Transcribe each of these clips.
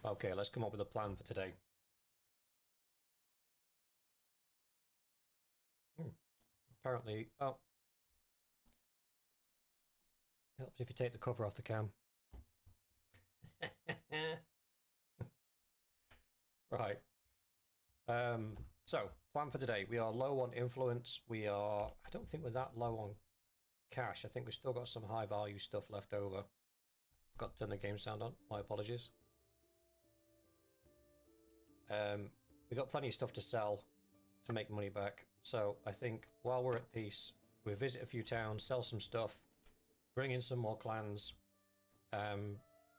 Okay, let's come up with a plan for today. Apparently, oh, helps if you take the cover off the cam. Right. So, plan for today. We are low on influence. I don't think we're that low on cash. I think we've still got some high value stuff left over. Got to turn the game sound on. My apologies. We got plenty of stuff to sell to make money back. So I think while we're at peace, we visit a few towns, sell some stuff, bring in some more clans,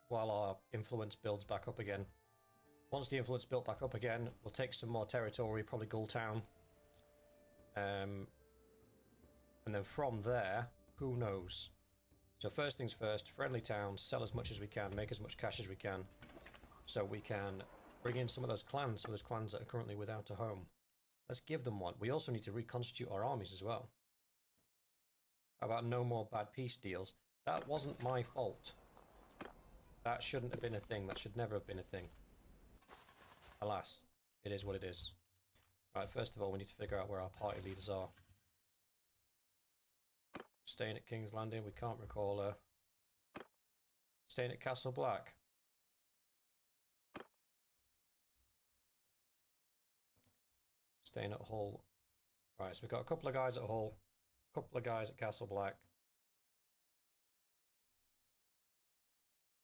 while our influence builds back up again. Once the influence built back up again, we'll take some more territory, probably Gulltown. And then from there, who knows? So first things first, friendly towns, sell as much as we can, make as much cash as we can, so we can bring in some of those clans that are currently without a home. Let's give them one. We also need to reconstitute our armies as well. How about no more bad peace deals? That wasn't my fault. That shouldn't have been a thing. That should never have been a thing. Alas, it is what it is. Right, first of all, we need to figure out where our party leaders are. Staying at King's Landing, we can't recall her. Staying at Castle Black. Staying at Hull. Right, so we've got a couple of guys at Hull, a couple of guys at Castle Black,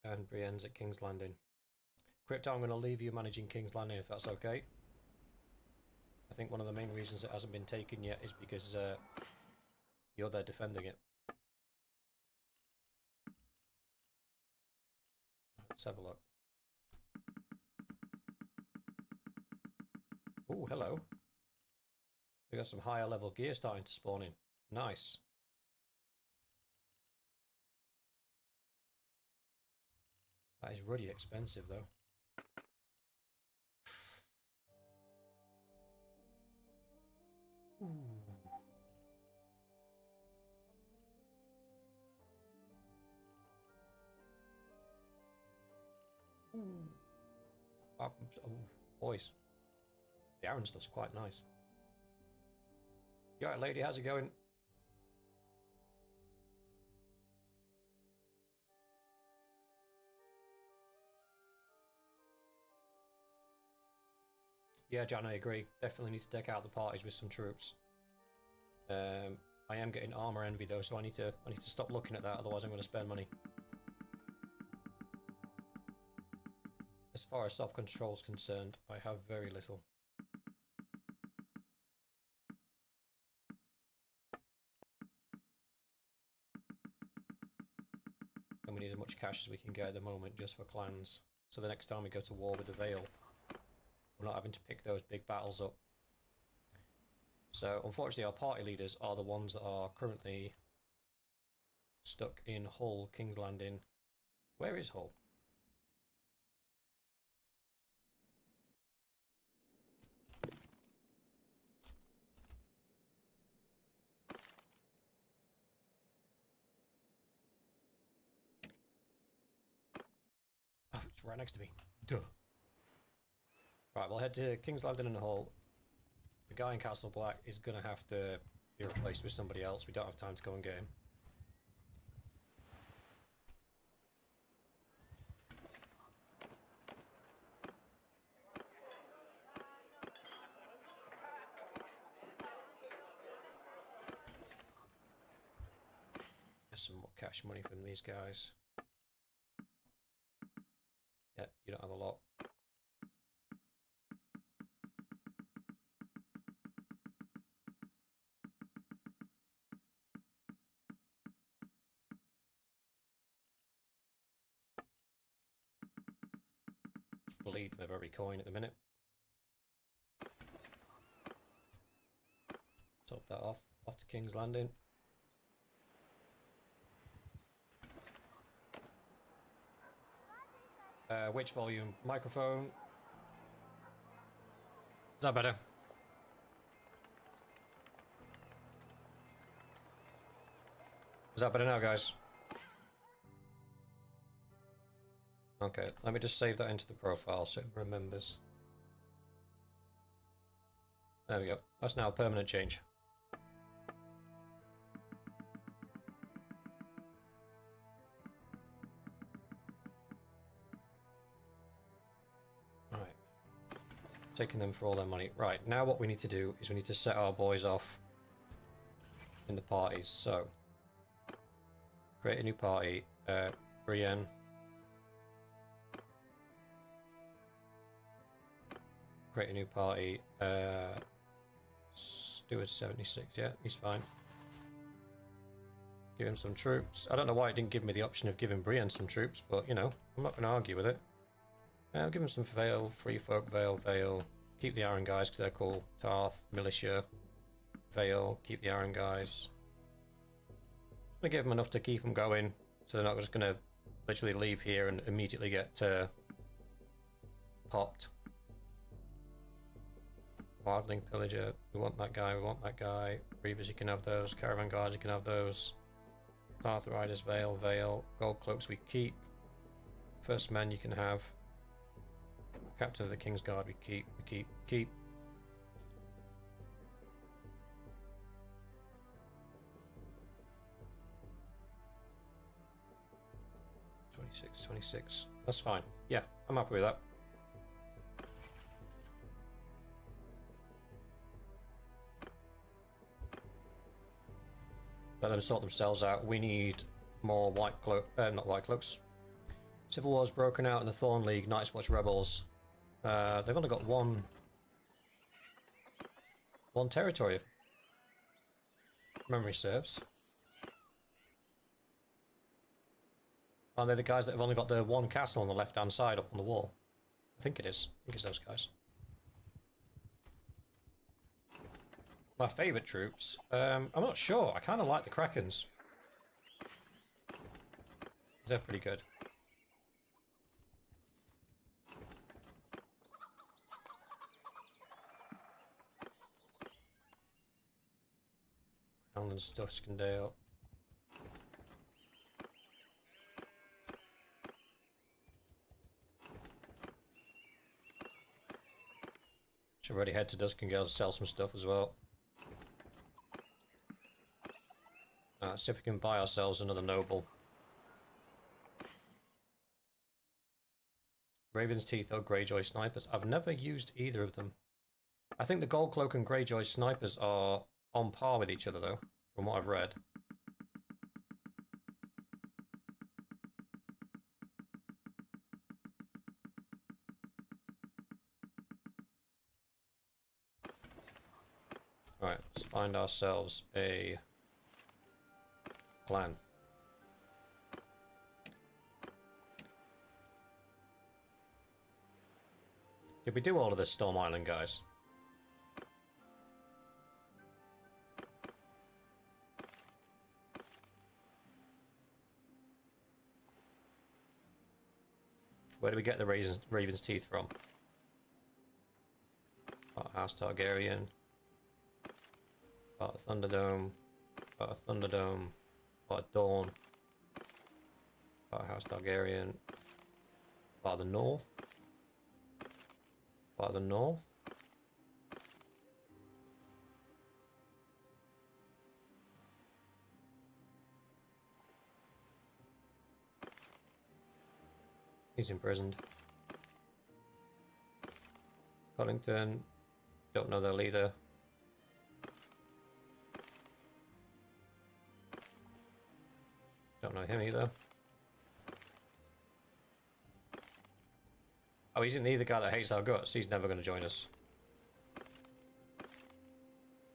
and Brienne's at King's Landing. Crypto, I'm going to leave you managing King's Landing if that's okay. I think one of the main reasons it hasn't been taken yet is because you're there defending it. Let's have a look. Oh, hello. We got some higher level gear starting to spawn in. Nice. That is really expensive though. Ooh. Ooh. Oh, boys. The Aaron stuff's quite nice. You alright, lady? How's it going? Yeah, Jan, I agree. Definitely need to deck out the parties with some troops. I am getting armor envy though, so I need to stop looking at that. Otherwise, I'm going to spend money. As far as self-control is concerned, I have very little. And we need as much cash as we can get at the moment just for clans. So the next time we go to war with the Vale, we're not having to pick those big battles up. So unfortunately our party leaders are the ones that are currently stuck in Hull, King's Landing. Where is Hull? Oh, it's right next to me. Duh. Right, we'll head to King's Landing and Hull. The guy in Castle Black is going to have to be replaced with somebody else. We don't have time to go and get him. Get some more cash money from these guys. Yeah, you don't have a lot. Bleed with every coin at the minute. Top that off to King's Landing. Which volume? Microphone. Is that better? Is that better now, guys? Okay, let me just save that into the profile so it remembers. There we go. That's now a permanent change. Right. Taking them for all their money. Right, now what we need to do is we need to set our boys off in the parties. So, create a new party. Brienne. Create a new party. Steward 76, yeah, he's fine. Give him some troops. I don't know why it didn't give me the option of giving Brienne some troops, but you know, I'm not going to argue with it. I'll give him some Vale, Free Folk, Vale. Keep the Iron guys because they're cool. Tarth, Militia, Vale, keep the Iron guys. I'm going to give them enough to keep them going, so they're not just going to literally leave here and immediately get popped. Wildling Pillager, we want that guy, we want that guy. Reavers, you can have those. Caravan Guards, you can have those. Path Riders, Vale. Gold Cloaks, we keep. First Men, you can have. Captain of the King's Guard, we keep. 26. That's fine. Yeah, I'm happy with that. Let them sort themselves out. We need more white cloak, not white cloaks. Civil War's broken out in the Thorn League, Night's Watch Rebels. They've only got one territory, if memory serves. Aren't they the guys that have only got the one castle on the left-hand side up on the wall? I think it is. I think it's those guys. My favourite troops? I'm not sure. I kind of like the Krakens. They're pretty good. Alan's Duskendale. Should already head to Duskendale to sell some stuff as well. See if we can buy ourselves another noble. Raven's Teeth or Greyjoy snipers. I've never used either of them. I think the Gold Cloak and Greyjoy snipers are on par with each other though, from what I've read. Alright, let's find ourselves a plan. Did we do all of this Storm Island, guys? Where do we get the Raven's Teeth from? House Targaryen. Part of Thunderdome. Part of Thunderdome. Part of Dawn. Part of House Targaryen. Part of the North. Part of the North. He's imprisoned. Coddington. Don't know their leader. Don't know him either. Oh, he's the guy that hates our guts. He's never going to join us.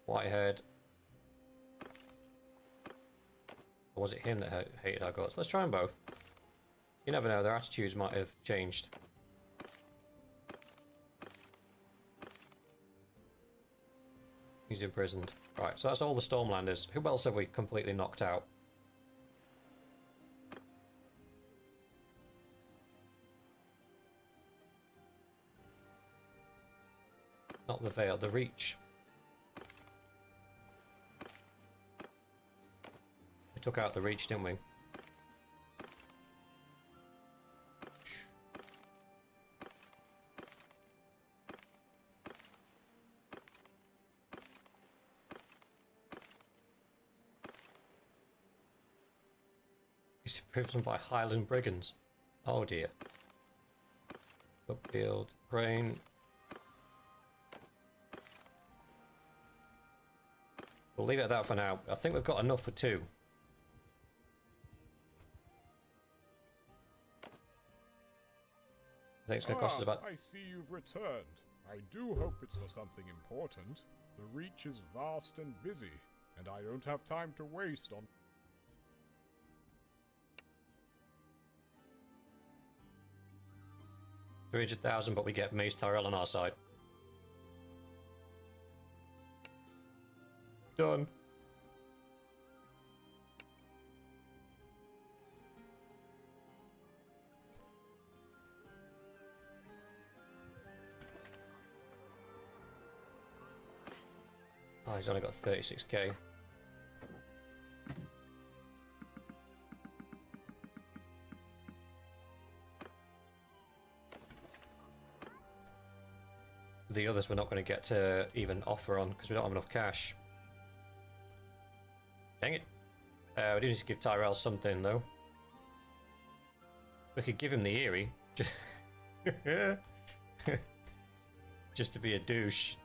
Whitehead. Or was it him that hated our guts? Let's try them both. You never know, their attitudes might have changed. He's imprisoned. Right, so that's all the Stormlanders. Who else have we completely knocked out? Not the Vale, the Reach. We took out the Reach, didn't we? Driven by Highland brigands. Oh dear. Upfield, grain. We'll leave it at that for now. I think we've got enough for 2. I think it's going to cost us about... I see you've returned. I do hope it's for something important. The Reach is vast and busy, and I don't have time to waste on... 300,000, but we get Mace Tyrell on our side. Done. Oh, he's only got 36k. The others we're not going to get to even offer on because we don't have enough cash. Dang it. We do need to give Tyrell something though. We could give him the Eyrie. Just to be a douche.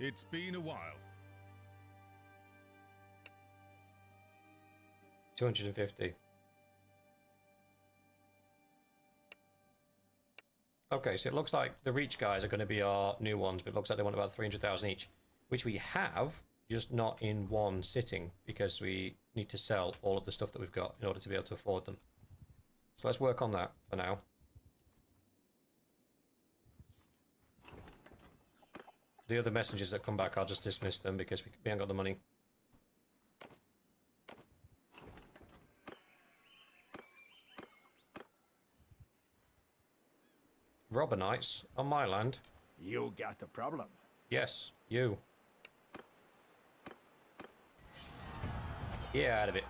It's been a while. 250. Okay, so it looks like the Reach guys are going to be our new ones, but it looks like they want about 300,000 each, which we have, just not in one sitting, because we need to sell all of the stuff that we've got in order to be able to afford them. So let's work on that for now. The other messengers that come back, I'll just dismiss them because we haven't got the money. Robber Knights on my land. You got the problem. Yes, you. Yeah, out of it.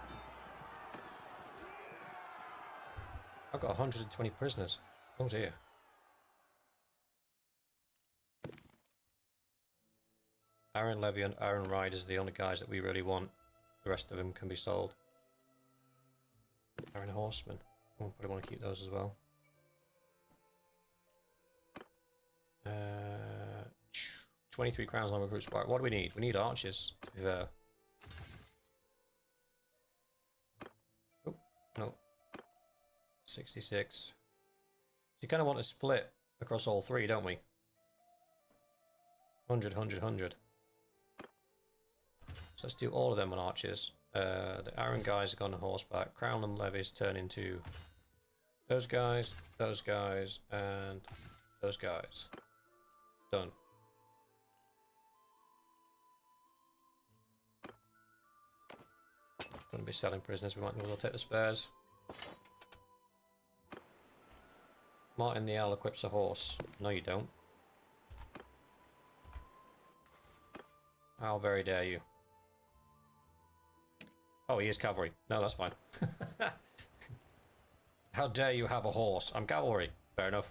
I've got 120 prisoners. Oh dear. Aaron Levy and Aaron Ride is the only guys that we really want. The rest of them can be sold. Aaron Horseman. Oh, probably want to keep those as well. 23 crowns on recruit spark. What do we need? We need archers, to be fair. Oh, no. 66. So you kind of want to split across all 3, don't we? 100, 100, 100. So let's do all of them on archers. The Aaron guys are gone on horseback. Crown and levies turn into those guys, and those guys. Done. Gonna be selling prisoners. We might as well take the spares. Martin the Owl equips a horse. No, you don't. How very dare you? Oh, he is cavalry. No, that's fine. How dare you have a horse? I'm cavalry. Fair enough.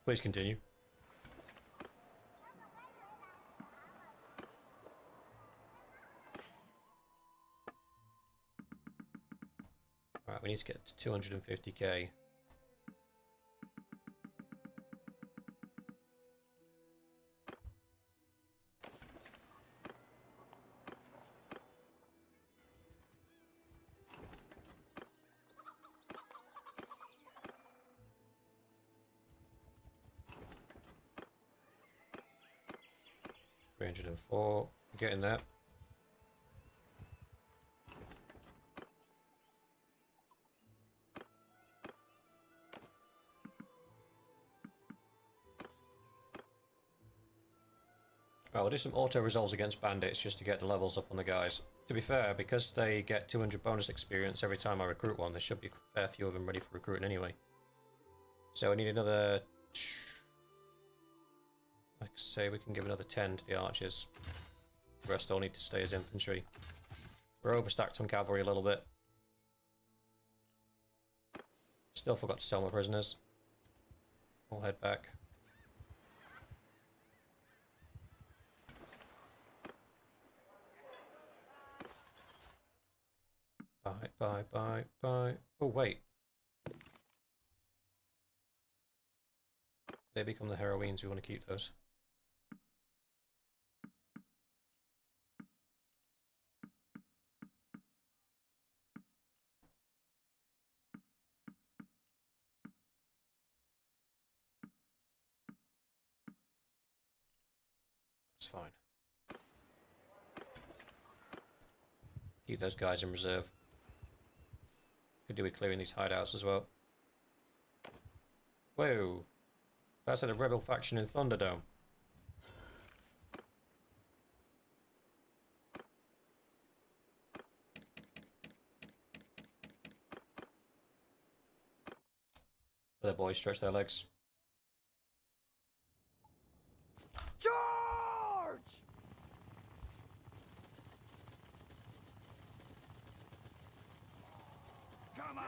Please continue. Right, we need to get to 250k. $304. Getting that. Well, we'll do some auto resolves against bandits just to get the levels up on the guys. To be fair, because they get 200 bonus experience every time I recruit one, there should be a fair few of them ready for recruiting anyway. So we need another... Like I say, we can give another 10 to the archers. The rest all need to stay as infantry. We're overstacked on cavalry a little bit. Still forgot to sell my prisoners. We'll head back. Bye. Oh, wait. They become the heroines. We want to keep those. It's fine. Keep those guys in reserve. Could do with clearing these hideouts as well. Whoa. That's at a rebel faction in Thunderdome. The boys stretch their legs. Charge! Come on!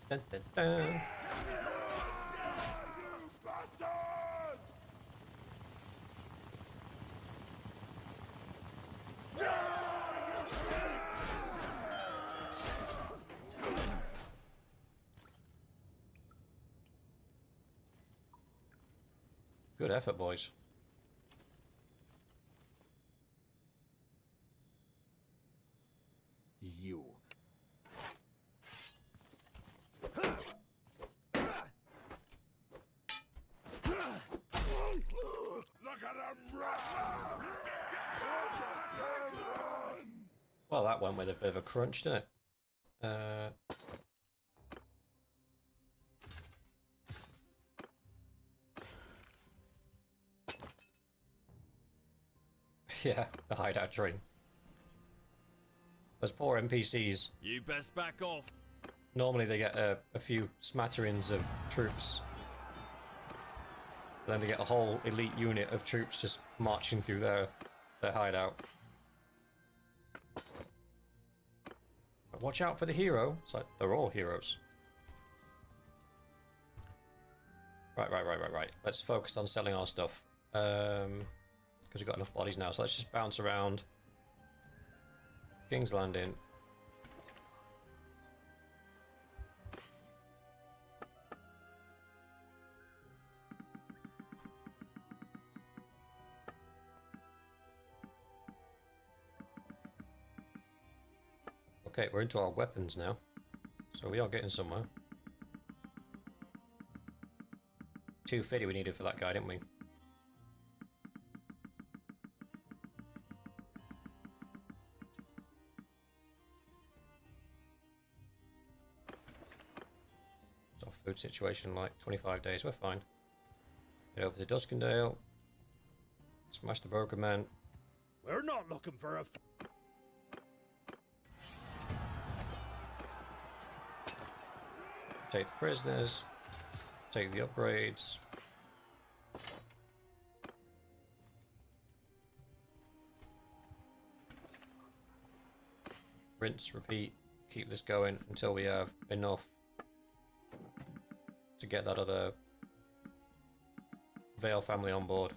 Dun, dun, dun. Good effort, boys. You. Look at him run! Well, that went with a bit of a crunch, didn't it? Yeah, the hideout train. Those poor NPCs. You best back off. Normally they get a few smatterings of troops. Then they get a whole elite unit of troops just marching through their hideout. But watch out for the hero. It's like, they're all heroes. Right. Let's focus on selling our stuff. Because we've got enough bodies now, so let's just bounce around. King's Landing. Okay, we're into our weapons now, so we are getting somewhere. 250 we needed for that guy, didn't we? Food situation like 25 days, we're fine. Get over to Duskendale. Smash the broker man. We're not looking for a. Take the prisoners. Take the upgrades. Rinse, repeat. Keep this going until we have enough to get that other Vale family on board.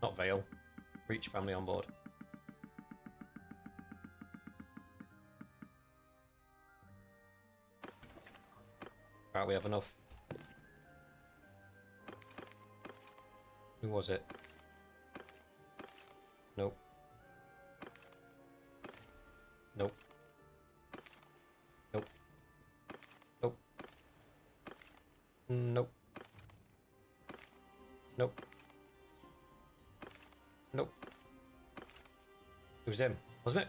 Not Vale, Reach family on board. Right, we have enough. Who was it? Nope. Nope. Nope. Nope. Nope. Nope. Nope. It was him, wasn't it?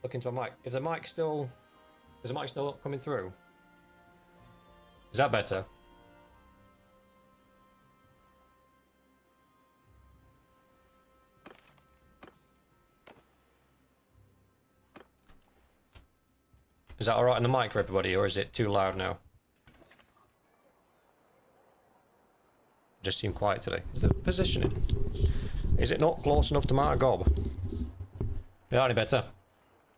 Look into my mic. Is the mic still coming through? Is that better? Is that alright on the mic for everybody, or is it too loud now? just seem quiet today. Is the positioning? Is it not close enough to my gob? Yeah, any better?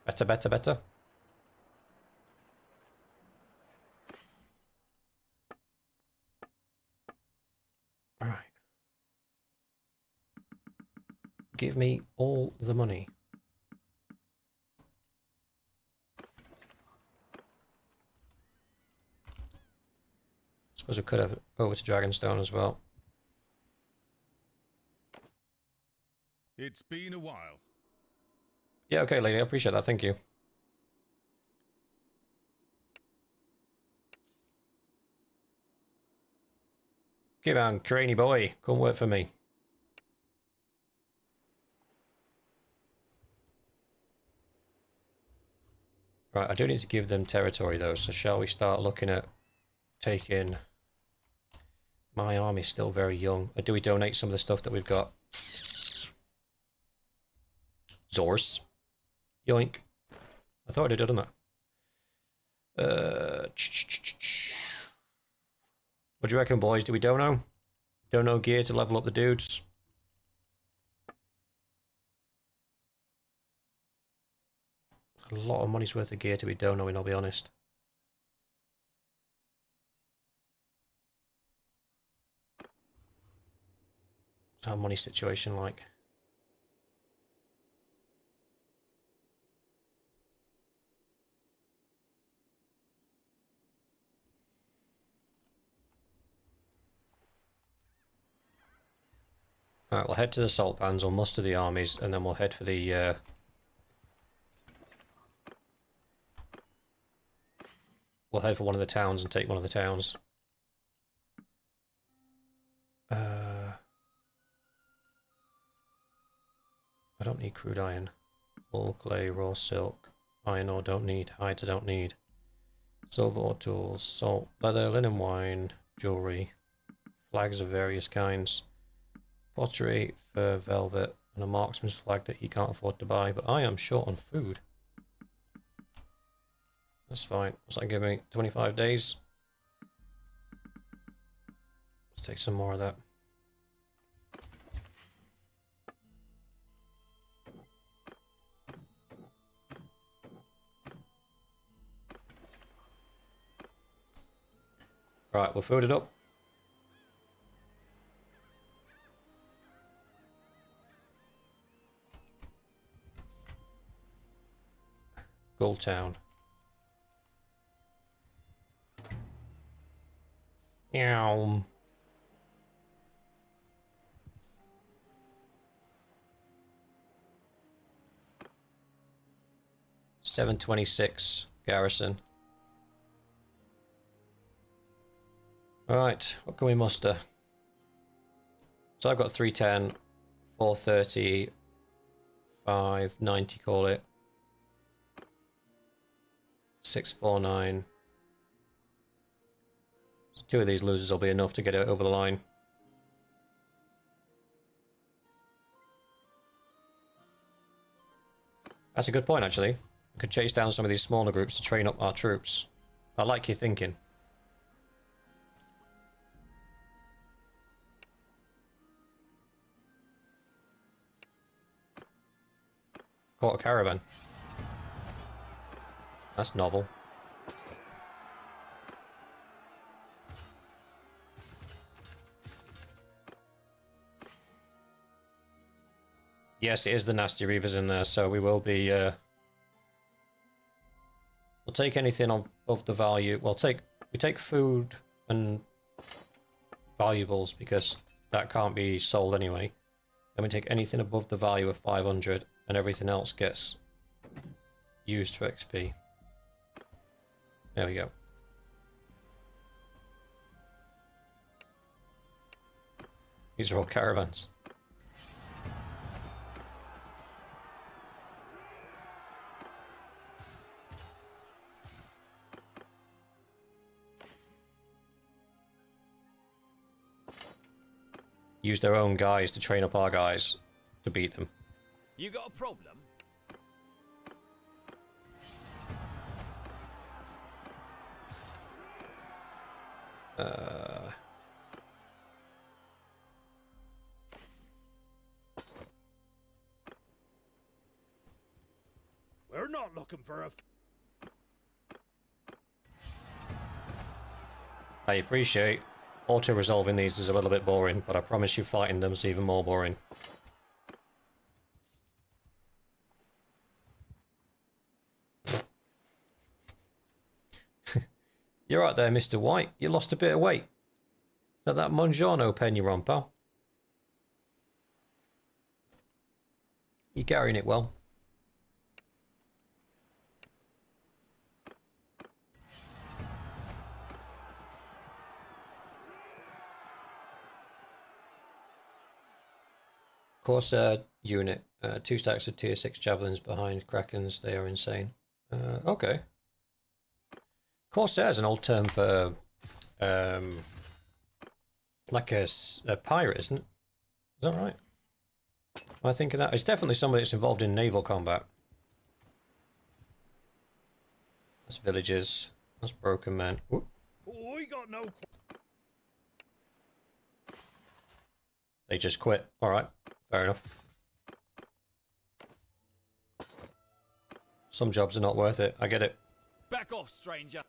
Better. Alright. Give me all the money. Suppose we could have it over to Dragonstone as well. It's been a while. Yeah, okay, lady, I appreciate that, thank you. Come on, cranny boy, come work for me. Right, I do need to give them territory though, so shall we start looking at taking... My army's still very young. Or do we donate some of the stuff that we've got? Zors. Yoink. I thought I'd done that. What do you reckon, boys? Do we dono? Dono gear to level up the dudes? A lot of money's worth of gear to be donoing, I'll be honest. What's our money situation like? Alright, we'll head to the salt pans, we'll muster the armies, and then we'll head for the we'll head for one of the towns and take one of the towns. I don't need crude iron. Wool, clay, raw silk. Iron ore don't need. Hides I don't need. Silver ore tools, salt, leather, linen, wine, jewellery. Flags of various kinds. Pottery, fur, velvet, and a marksman's flag that he can't afford to buy. But I am short on food. That's fine. What's that give me? 25 days? Let's take some more of that. Right, we'll food it up. Gulltown. Meow. $726 garrison. Right, what can we muster? So I've got 310, 430, 590, call it. 649. Two of these losers will be enough to get it over the line. That's a good point, actually. We could chase down some of these smaller groups to train up our troops. I like your thinking. Caught a caravan. That's novel. Yes, it is the nasty reavers in there, so we will be we'll take anything above the value. We take food and valuables because that can't be sold anyway. Then we take anything above the value of 500 and everything else gets used for XP. There we go. These are all caravans. Use their own guys to train up our guys to beat them. You got a problem? We're not looking for a... I appreciate auto-resolving these is a little bit boring, but I promise you fighting them's even more boring. You're right there, Mr. White. You lost a bit of weight. Is that Mongiorno pen you're on, pal? You're carrying it well. Corsair unit. 2 stacks of tier 6 javelins behind Krakens. They are insane. Okay. Corsair is an old term for like a pirate, isn't it? Is that right? I think of that. It's definitely somebody that's involved in naval combat. That's villages. That's broken men. Whoop. Oh, we got no... They just quit. Alright. Fair enough. Some jobs are not worth it. I get it. Back off, stranger.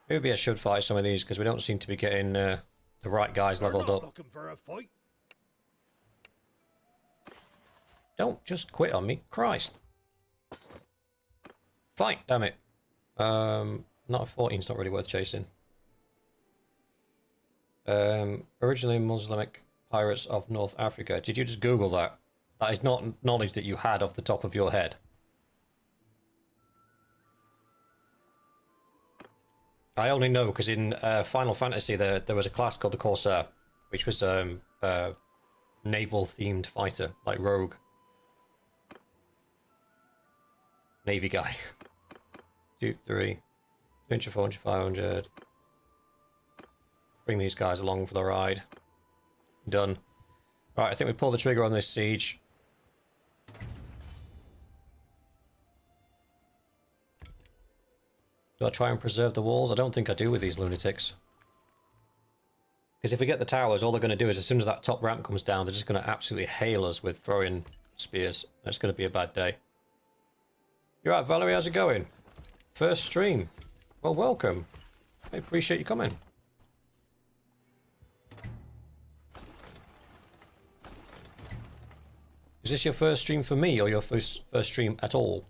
Maybe I should fight some of these because we don't seem to be getting the right guys leveled We're not up. looking for a fight. Don't just quit on me. Christ. Fight, damn it. Not a 14's not really worth chasing. Originally Muslimic pirates of North Africa. Did you just Google that? That is not knowledge that you had off the top of your head. I only know because in Final Fantasy there was a class called the Corsair, which was a naval-themed fighter, like rogue. Navy guy. 2, 3, 300, 400, 500. Bring these guys along for the ride. Done. Right, I think we pull the trigger on this siege. Do I try and preserve the walls? I don't think I do with these lunatics. Because if we get the towers, all they're going to do is as soon as that top ramp comes down, they're just going to absolutely hail us with throwing spears. That's going to be a bad day. You're right, Valerie, how's it going? First stream. Well, welcome. I appreciate you coming. Is this your first stream for me or your first stream at all?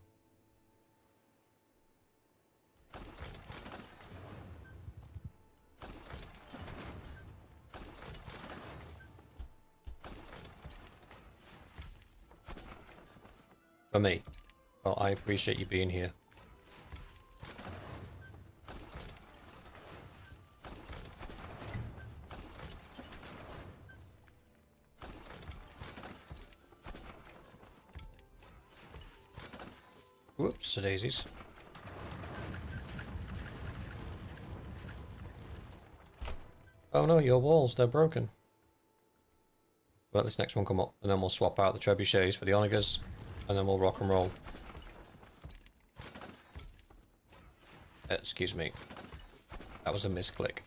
For me. Well, I appreciate you being here. Whoops, daisies. Oh no, your walls, they're broken. Let this next one come up, and then we'll swap out the trebuchets for the onagers, and then we'll rock and roll. Excuse me. That was a misclick.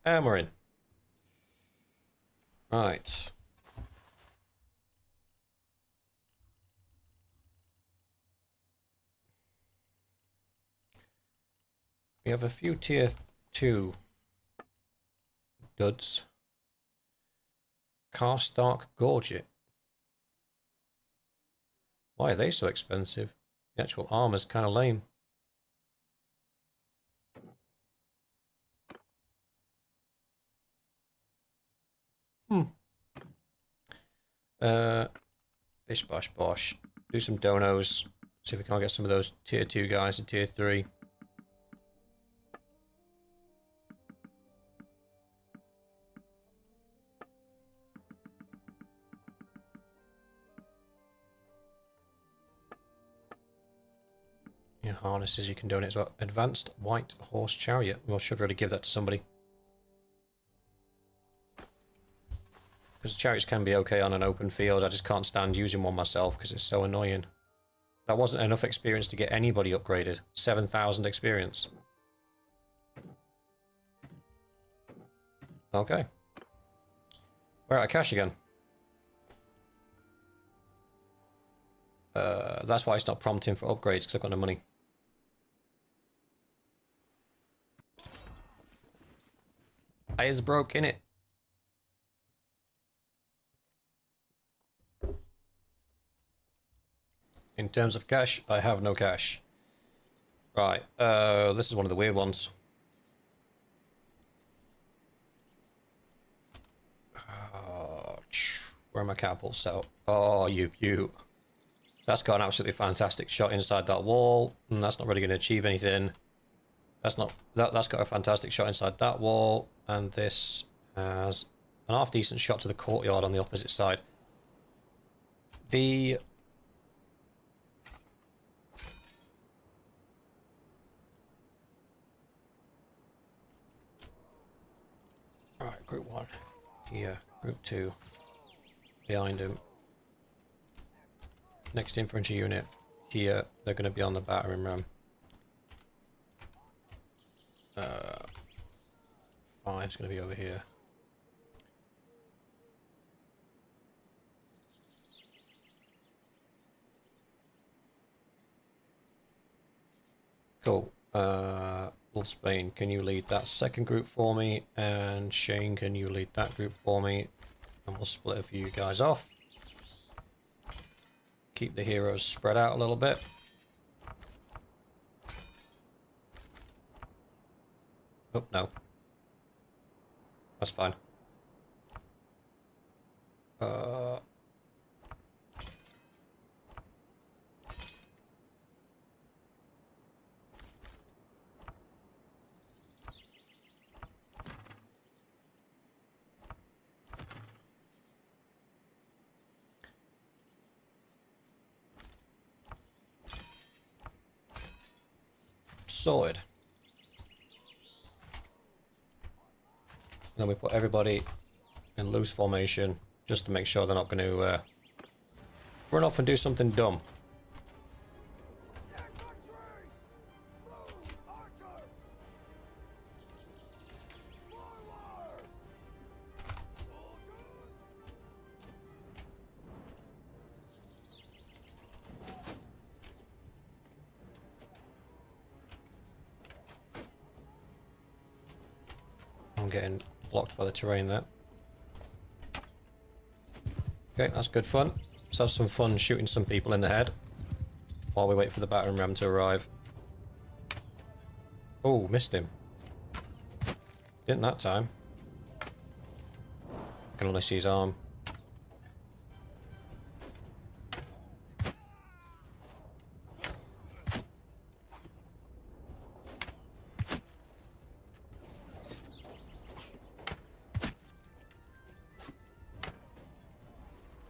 And we're in. Right. We have a few tier 2 duds. Carstark Gorget. Why are they so expensive? The actual armor's kind of lame. Bish bosh bosh. Do some donos. See if we can't get some of those tier 2 guys to tier 3. Yeah, harnesses you can donate as well. Advanced White Horse Chariot. Well, should really give that to somebody. Because chariots can be okay on an open field. I just can't stand using one myself because it's so annoying. That wasn't enough experience to get anybody upgraded. 7,000 experience. Okay. We're out of cash again. That's why it's not prompting for upgrades, because I've got no money. I is broke in it. In terms of cash, I have no cash. Right, this is one of the weird ones. Where are my catapults set up? Oh, you. That's got an absolutely fantastic shot inside that wall, and that's not really going to achieve anything. That's got a fantastic shot inside that wall, and this has an half decent shot to the courtyard on the opposite side. Right, group 1 here, group 2 behind him. Next infantry unit here, they're going to be on the battering ram. 5's going to be over here. Cool. Wolfsbane, can you lead that second group for me? And Shane, can you lead that group for me? And we'll split a few guys off. Keep the heroes spread out a little bit. Oh, no. That's fine. Sorted. And then we put everybody in loose formation just to make sure they're not going to run off and do something dumb. I'm getting blocked by the terrain there. Okay, that's good fun. Let's have some fun shooting some people in the head while we wait for the battering ram to arrive. Oh, missed him. Didn't that time. I can only see his arm.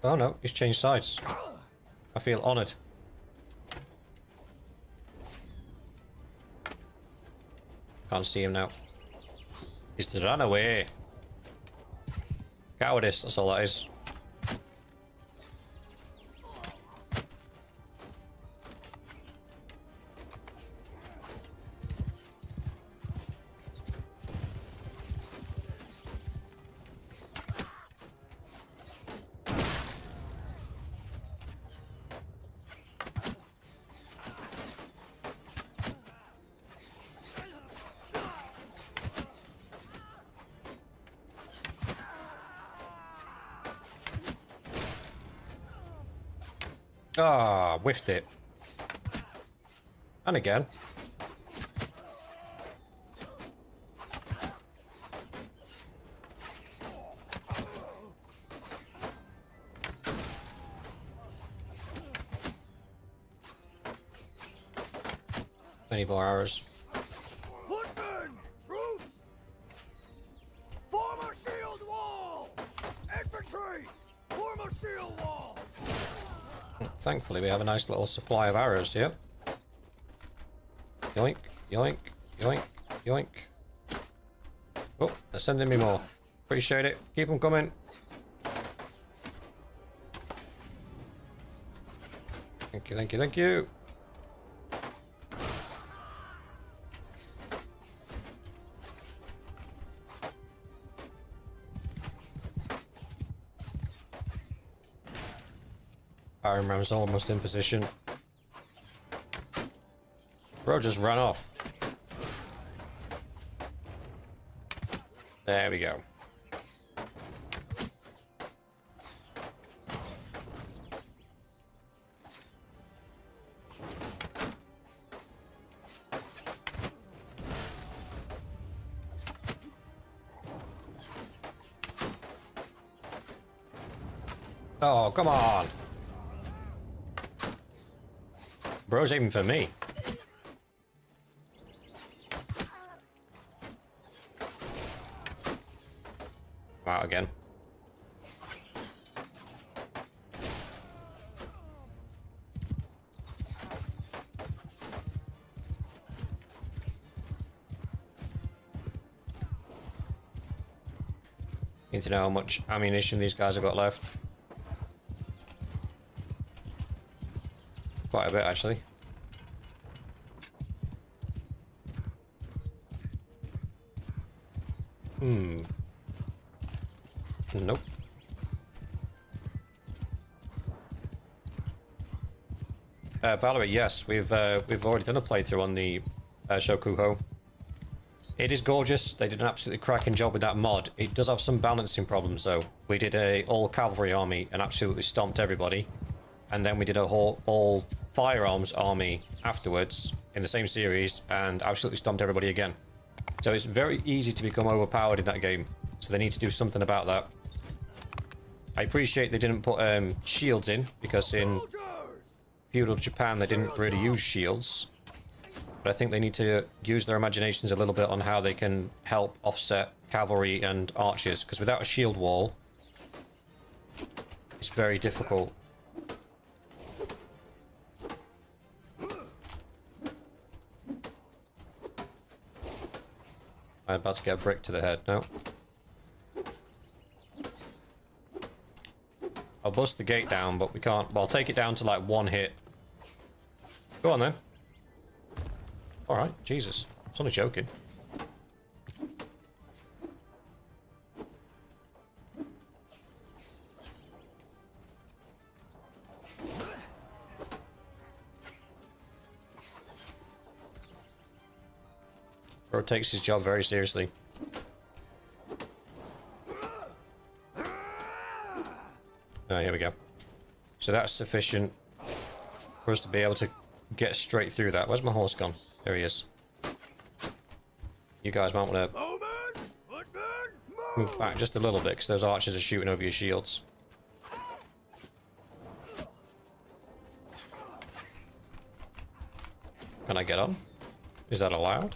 Oh no, he's changed sides. I feel honoured. Can't see him now. He's run away. Cowardice, that's all that is. Ah, whiffed it. And again. Any more arrows? Footmen! Troops! Form a shield wall! Infantry! Form a shield wall! Thankfully, we have a nice little supply of arrows here. Yoink, yoink, yoink, yoink. Oh, they're sending me more. Appreciate it. Keep them coming. Thank you, thank you, thank you. Iron Ram's almost in position. Bro just ran off. There we go. Oh, come on. Bro's aiming for me. I'm out again. Need to know how much ammunition these guys have got left. Quite a bit, actually. Nope. Valerie, yes, we've already done a playthrough on the Shokuho. It is gorgeous. They did an absolutely cracking job with that mod. It does have some balancing problems, though. We did a all cavalry army and absolutely stomped everybody, and then we did a whole all firearms army afterwards in the same series and absolutely stomped everybody again. So it's very easy to become overpowered in that game. So they need to do something about that. I appreciate they didn't put shields in, because in feudal Japan they didn't really use shields. But I think they need to use their imaginations a little bit on how they can help offset cavalry and archers, because without a shield wall, it's very difficult. I'm about to get a brick to the head now. I'll bust the gate down, but we can't. Well, I'll take it down to like one hit. Go on then. Alright, Jesus. I was only joking. Bro takes his job very seriously. Oh, here we go. So that's sufficient for us to be able to get straight through that. Where's my horse gone? There he is. You guys might want to move back just a little bit, because those archers are shooting over your shields. Can I get on? Is that allowed?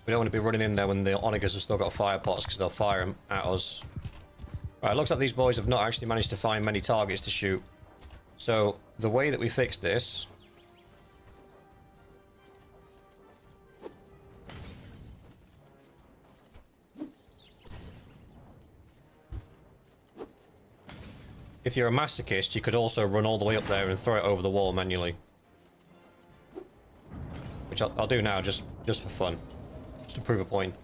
We don't want to be running in there when the onagers have still got fire pots, because they'll fire them at us. Right, it looks like these boys have not actually managed to find many targets to shoot. So, the way that we fix this... If you're a masochist, you could also run all the way up there and throw it over the wall manually. Which I'll do now, just for fun. Just to prove a point.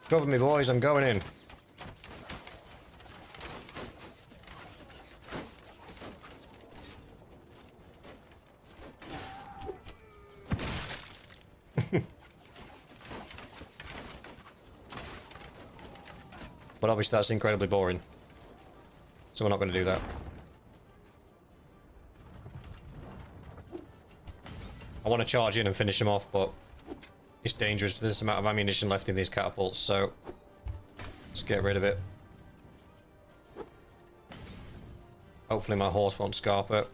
Cover me, boys, I'm going in. But obviously that's incredibly boring. So we're not going to do that. I want to charge in and finish him off, but it's dangerous. There's this amount of ammunition left in these catapults, so let's get rid of it. Hopefully my horse won't scarp it.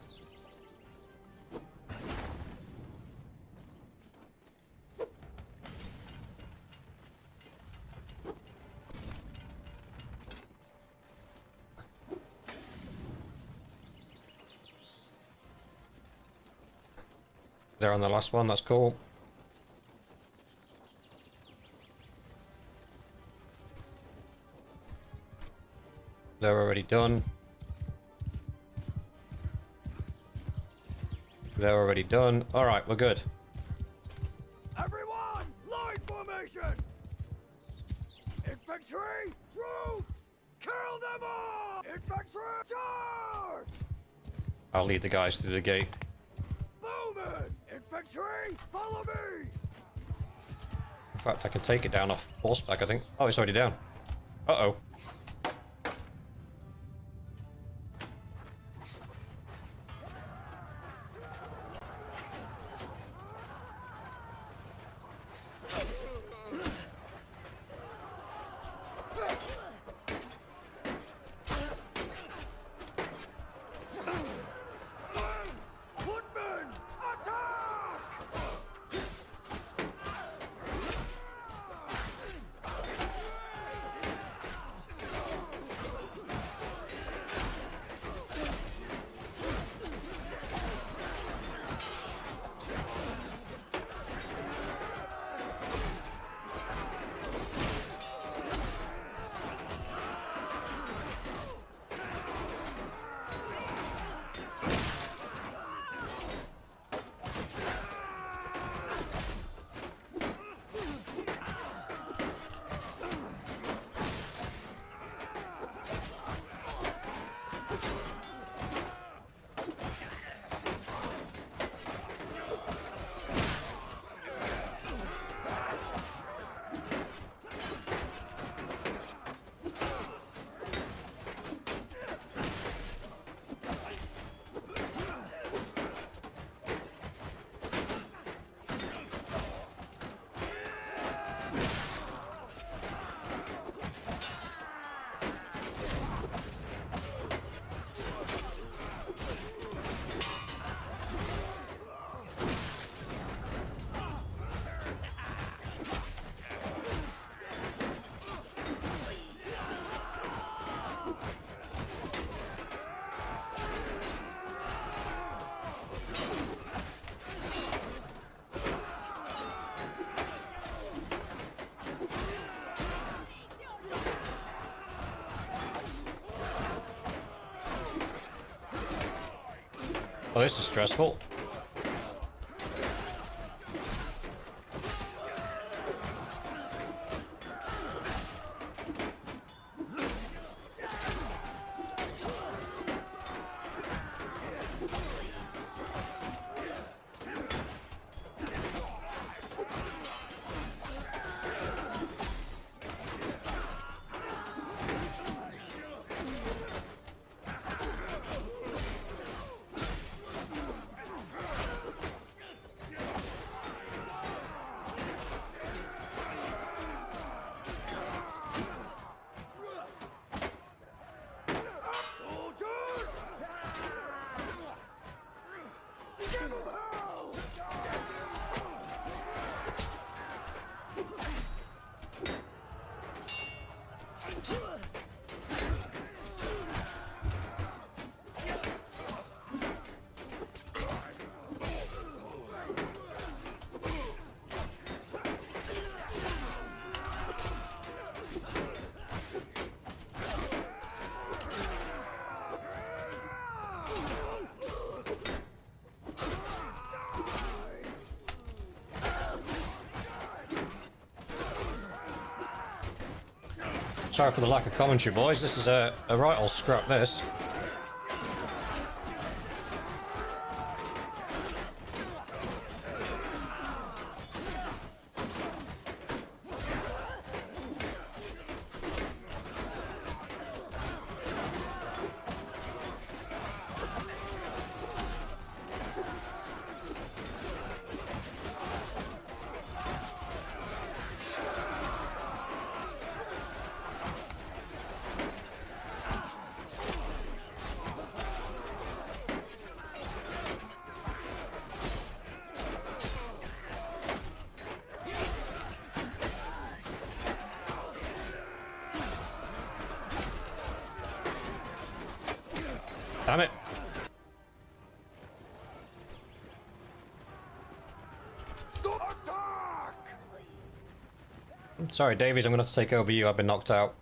They're on the last one, that's cool. They're already done. They're already done. Alright, we're good. Everyone, line formation! Infantry, troops, kill them all! Infantry, charge! I'll lead the guys through the gate. Bowman, infantry, follow me! In fact, I can take it down off horseback, I think. Oh, it's already down. Uh-oh. Woodman, attack! Oh, this is stressful. Soldiers! Give 'em hell! Sorry for the lack of commentary, boys. This is a right old scrap, this. Damn it. Sorry, Davies, I'm going to have to take over you. I've been knocked out.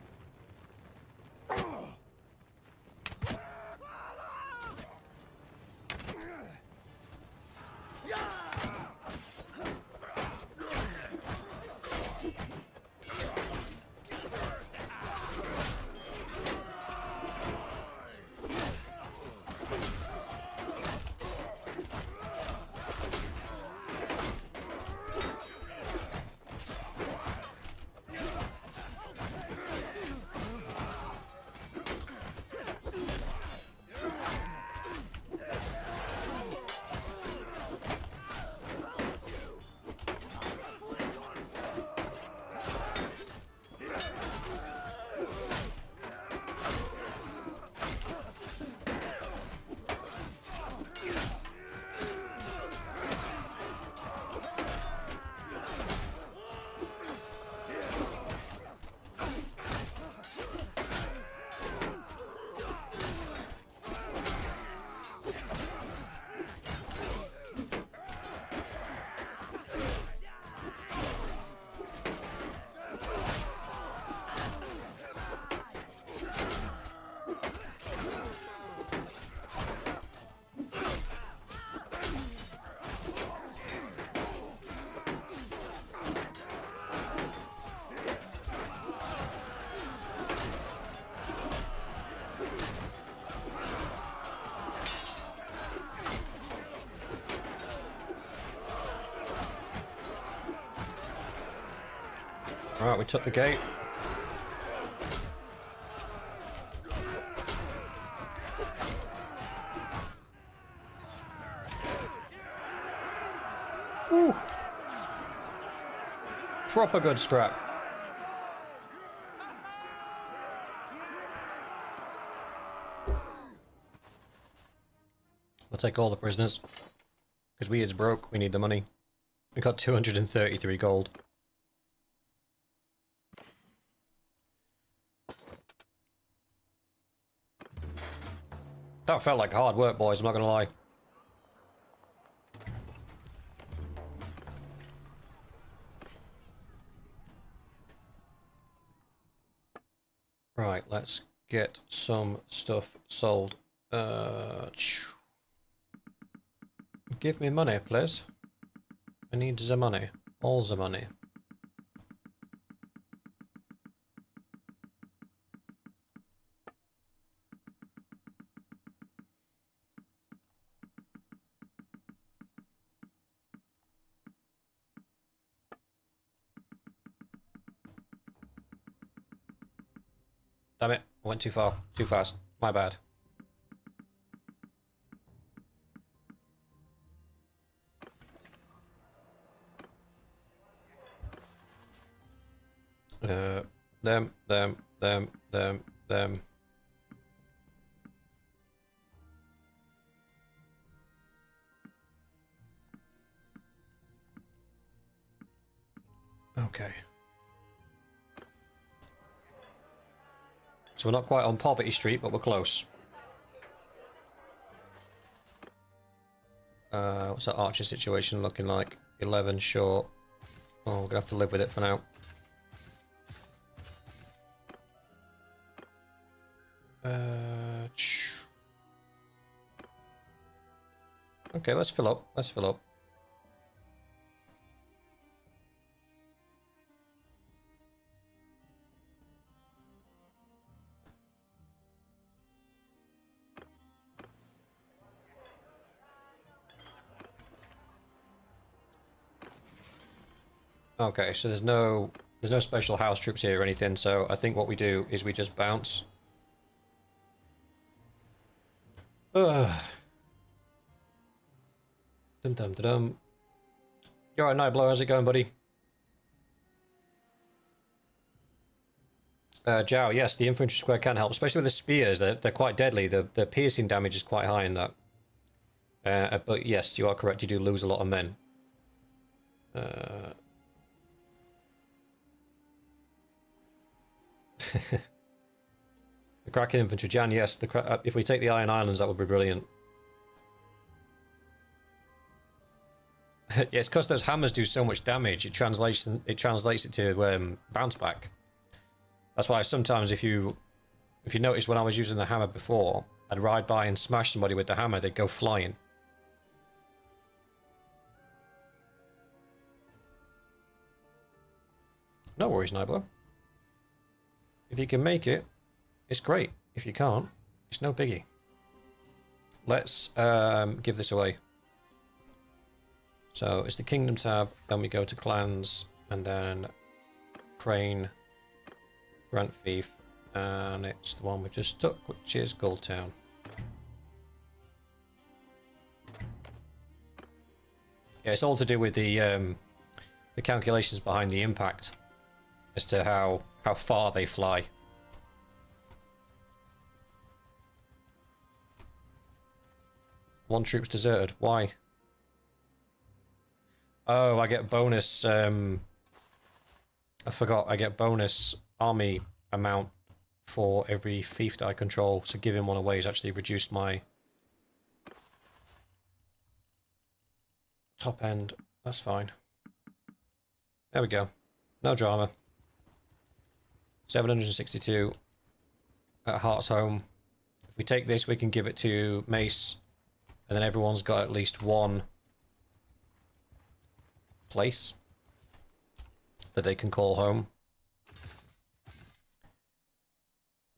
Alright, we took the gate. Woo. Proper good scrap. We'll take all the prisoners. Because we is broke, we need the money. We got 233 gold. That felt like hard work, boys, I'm not gonna lie. Right, let's get some stuff sold. Give me money, please. I need the money. All the money. Damn it, I went too far, too fast. My bad. Them. Okay. So we're not quite on Poverty Street, but we're close. What's that archer situation looking like? 11 short. Oh, we're gonna have to live with it for now. Okay, let's fill up. Let's fill up. Okay, so there's no special house troops here or anything, so I think what we do is we just bounce. Ugh. Dum. You alright, Nightblow? How's it going, buddy? Jow, yes, the infantry square can help, especially with the spears. They're quite deadly. The piercing damage is quite high in that. But yes, you are correct. You do lose a lot of men. The Kraken infantry, Jan. Yes, if we take the Iron Islands, that would be brilliant. Yeah, it's because those hammers do so much damage. It translates it to bounce back. That's why sometimes if you notice when I was using the hammer before, I'd ride by and smash somebody with the hammer, they'd go flying. No worries, Nibler. If you can make it, it's great. If you can't, it's no biggie. Let's give this away. So it's the Kingdom tab, then we go to Clans, and then Crane, Grant Fief, and it's the one we just took, which is Gulltown. Yeah, it's all to do with the calculations behind the impact as to how far they fly. One troop's deserted. Why? Oh, I get bonus. I forgot. I get bonus army amount for every fief that I control. So giving one away has actually reduced my top end. That's fine. There we go. No drama. 762 at Heart's Home. If we take this, we can give it to Mace, and then everyone's got at least one place that they can call home.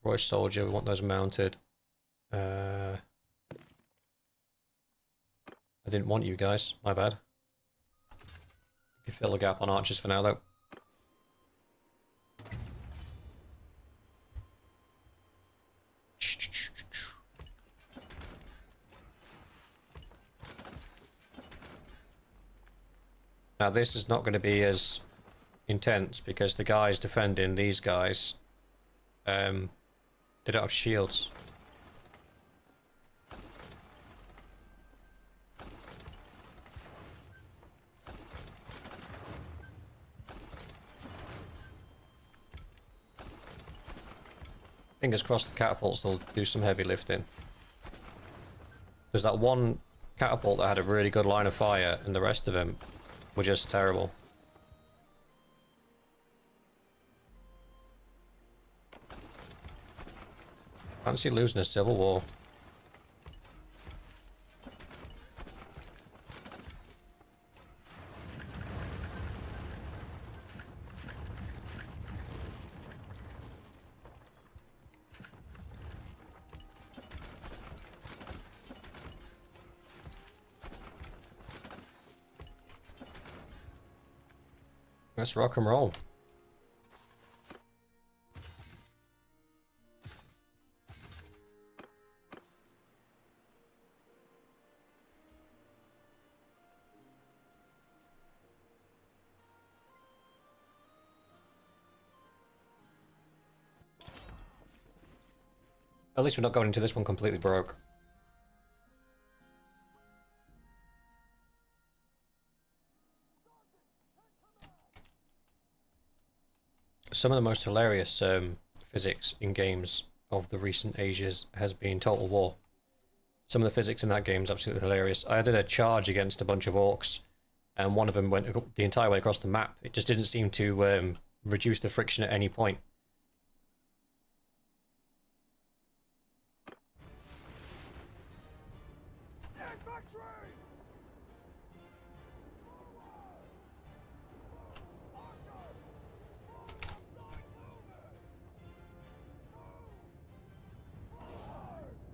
Royce Soldier, we want those mounted. I didn't want you guys, my bad. You can fill the gap on archers for now though. Now this is not going to be as intense because the guys defending these guys, they don't have shields. Fingers crossed the catapults will do some heavy lifting. There's that one catapult that had a really good line of fire and the rest of them were just terrible. Fancy losing a civil war. Let's rock and roll. At least we're not going into this one completely broke. Some of the most hilarious physics in games of the recent ages has been Total War. Some of the physics in that game is absolutely hilarious. I did a charge against a bunch of orcs, and one of them went the entire way across the map. It just didn't seem to reduce the friction at any point.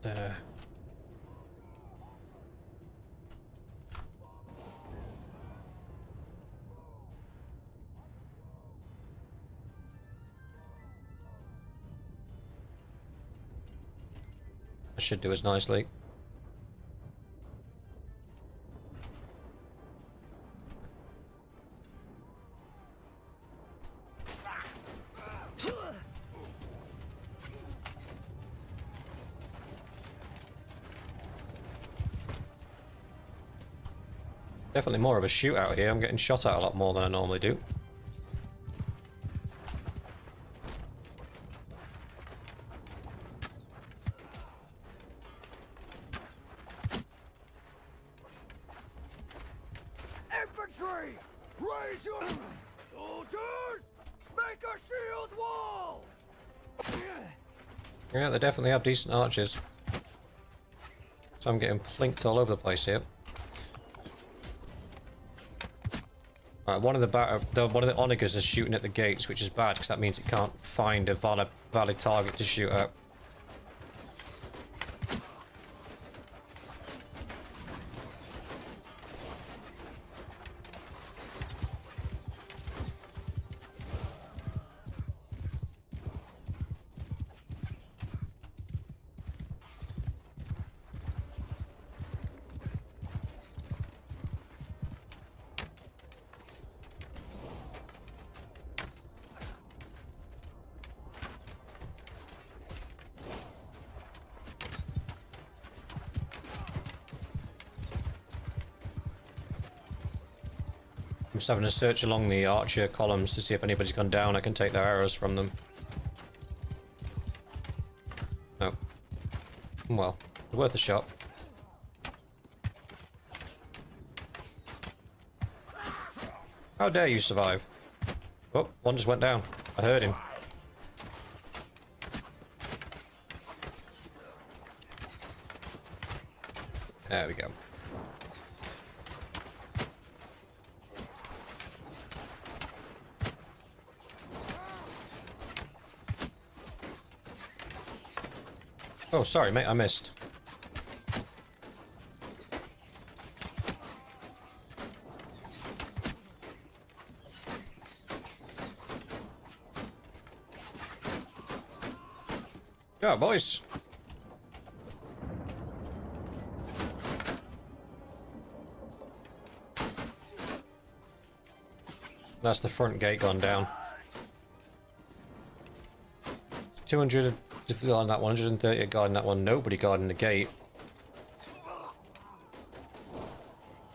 There. I should do as nicely. Definitely more of a shootout here. I'm getting shot at a lot more than I normally do. Infantry! Raise your... Soldiers! Make a shield wall! Yeah, they definitely have decent archers. So I'm getting plinked all over the place here. Alright, one of the onagers is shooting at the gates, which is bad because that means it can't find a valid target to shoot at. I'm just having a search along the archer columns to see if anybody's gone down. I can take their arrows from them. No. Well, worth a shot. How dare you survive? Oh, one just went down. I heard him. There we go. Oh, sorry, mate, I missed. Yeah, boys. That's the front gate gone down. 200 on that one, 130 guarding that one, nobody guarding the gate.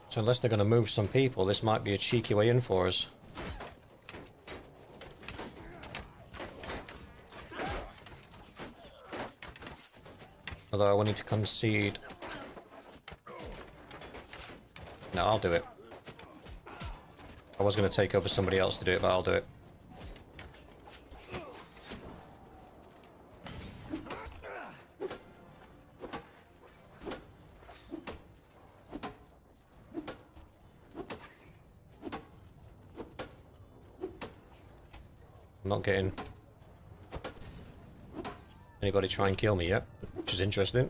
So unless they're going to move some people, this might be a cheeky way in for us. Although I will need to concede. No, I'll do it. I was going to take over somebody else to do it, but I'll do it. I'm not getting anybody try and kill me yet, which is interesting.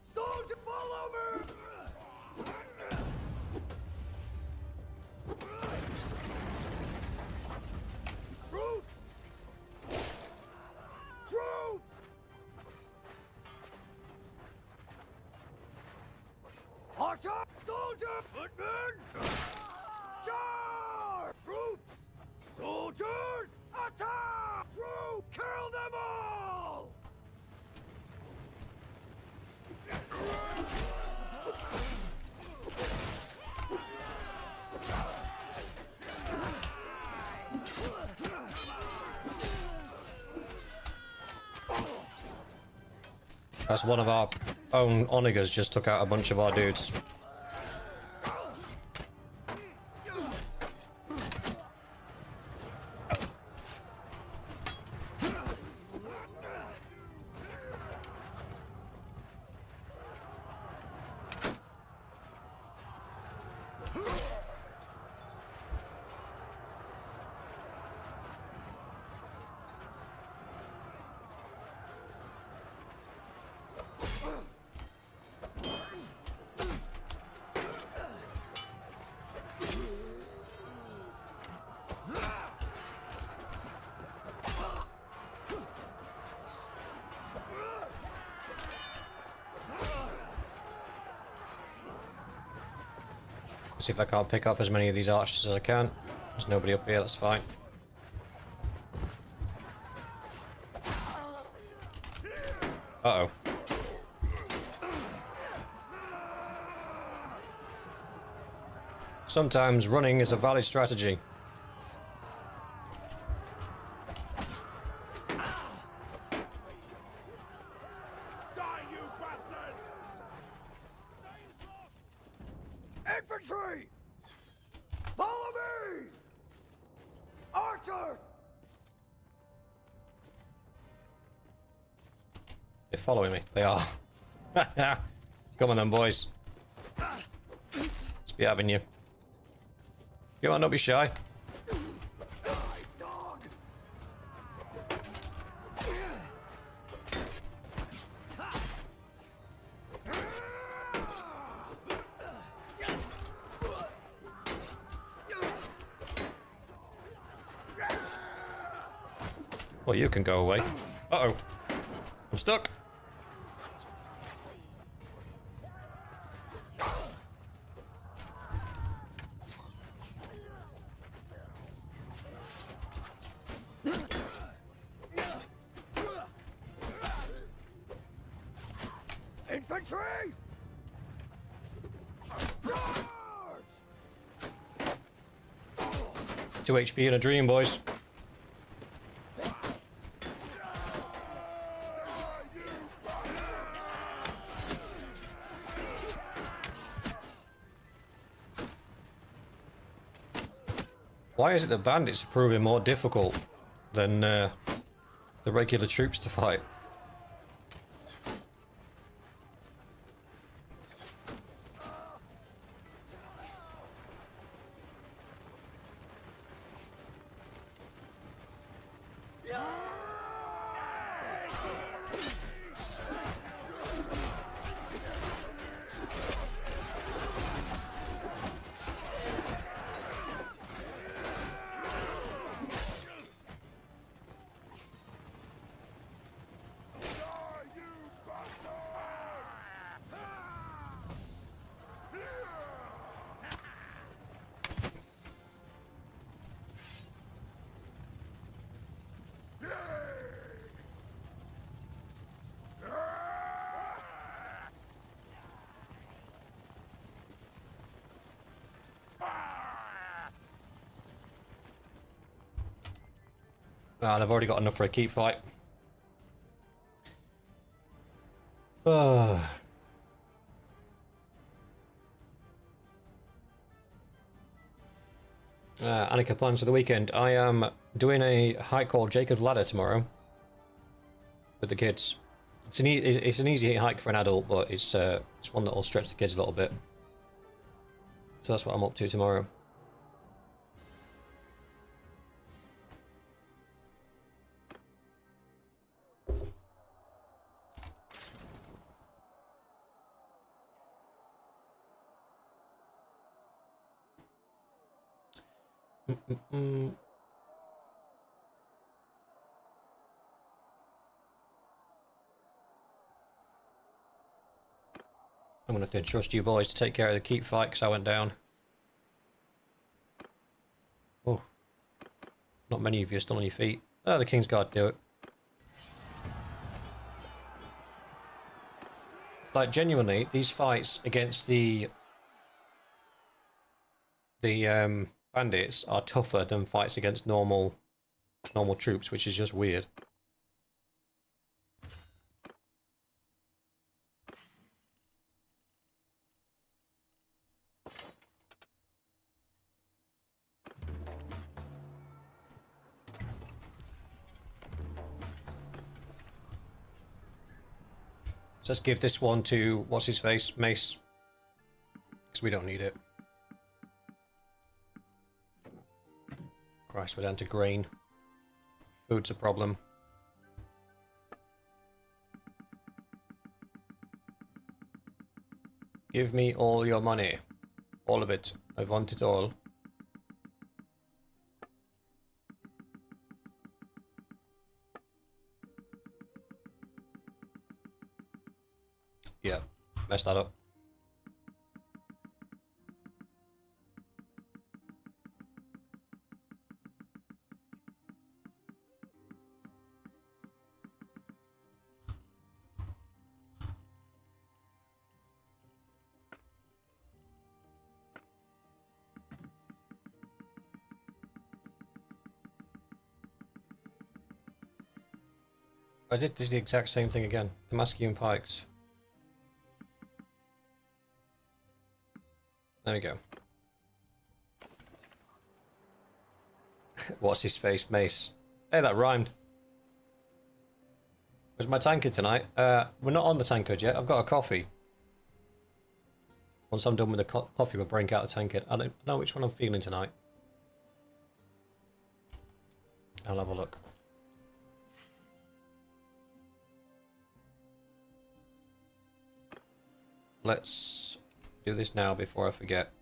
Soldier, follow me! Troops! Troops! Attack! Soldier! Footmen! Charge! Troops! Soldiers! Attack! Troops! Kill them all! That's one of our own onagers just took out a bunch of our dudes. See if I can't pick off as many of these archers as I can. There's nobody up here, that's fine. Uh-oh. Sometimes running is a valid strategy. Infantry! Follow me! Archers! They're following me. They are. Come on then, boys. Let's be having you. Come on, don't be shy. Die, dog! Well, you can go away. Uh-oh. I'm stuck. Infantry! Charge! 2 HP in a dream, boys. Why is it the bandits are proving more difficult than the regular troops to fight? Ah, they've already got enough for a keep fight. Annika, plans for the weekend. I am doing a hike called Jacob's Ladder tomorrow with the kids. It's an easy hike for an adult, but it's one that will stretch the kids a little bit. So that's what I'm up to tomorrow. I'm gonna have to trust you boys to take care of the keep fight because I went down. Oh, not many of you are still on your feet. Oh, the King's Guard do it. Like genuinely, these fights against the bandits are tougher than fights against normal troops, which is just weird. Let's give this one to what's his face, Mace, because we don't need it. Christ, we're down to grain. Food's a problem. Give me all your money. All of it. I want it all. Yeah, messed that up. I did the exact same thing again. Damascene pikes. There we go. What's his face? Mace. Hey, that rhymed. Where's my tankard tonight? We're not on the tankard yet. I've got a coffee. Once I'm done with the coffee, we'll break out the tankard. I don't know which one I'm feeling tonight. I'll have a look. Let's do this now before I forget.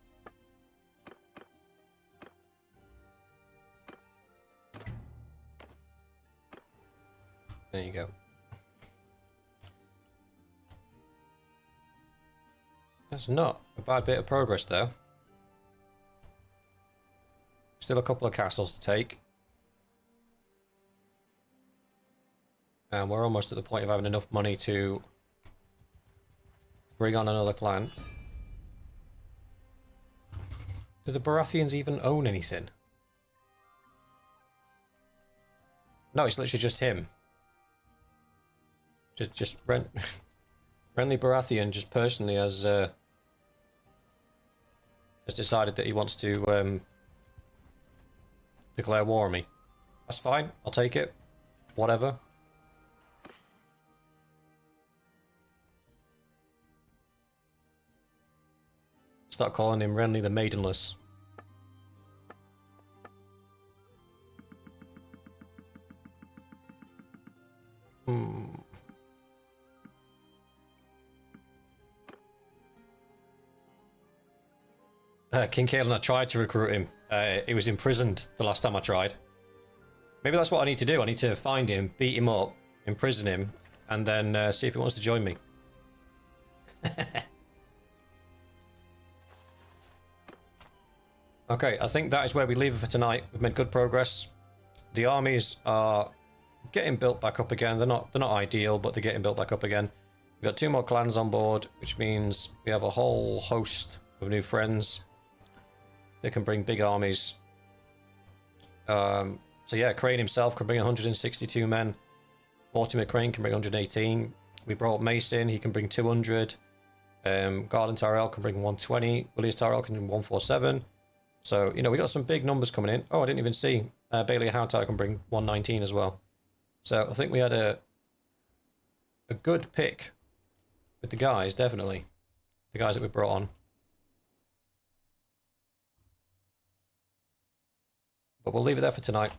There you go. That's not a bad bit of progress though. Still a couple of castles to take. And we're almost at the point of having enough money to bring on another clan. Do the Baratheons even own anything? No, it's literally just him. Just Renly Baratheon just personally has decided that he wants to declare war on me. That's fine. I'll take it. Whatever. Start calling him Renly the Maidenless. King Kaelin, I tried to recruit him. He was imprisoned the last time I tried. Maybe that's what I need to do. I need to find him, beat him up, imprison him, and then see if he wants to join me. Okay, I think that is where we leave it for tonight. We've made good progress. The armies are getting built back up again. They're not ideal, but they're getting built back up again. We've got 2 more clans on board, which means we have a whole host of new friends. They can bring big armies. So yeah, Crane himself can bring 162 men. Mortimer Crane can bring 118. We brought Mace in, he can bring 200. Garland Tyrell can bring 120. Willius Tyrell can bring 147. So, you know, we got some big numbers coming in. Oh, I didn't even see. Bailey Howtower can bring 119 as well. So I think we had a good pick with the guys, definitely. The guys that we brought on. But we'll leave it there for tonight.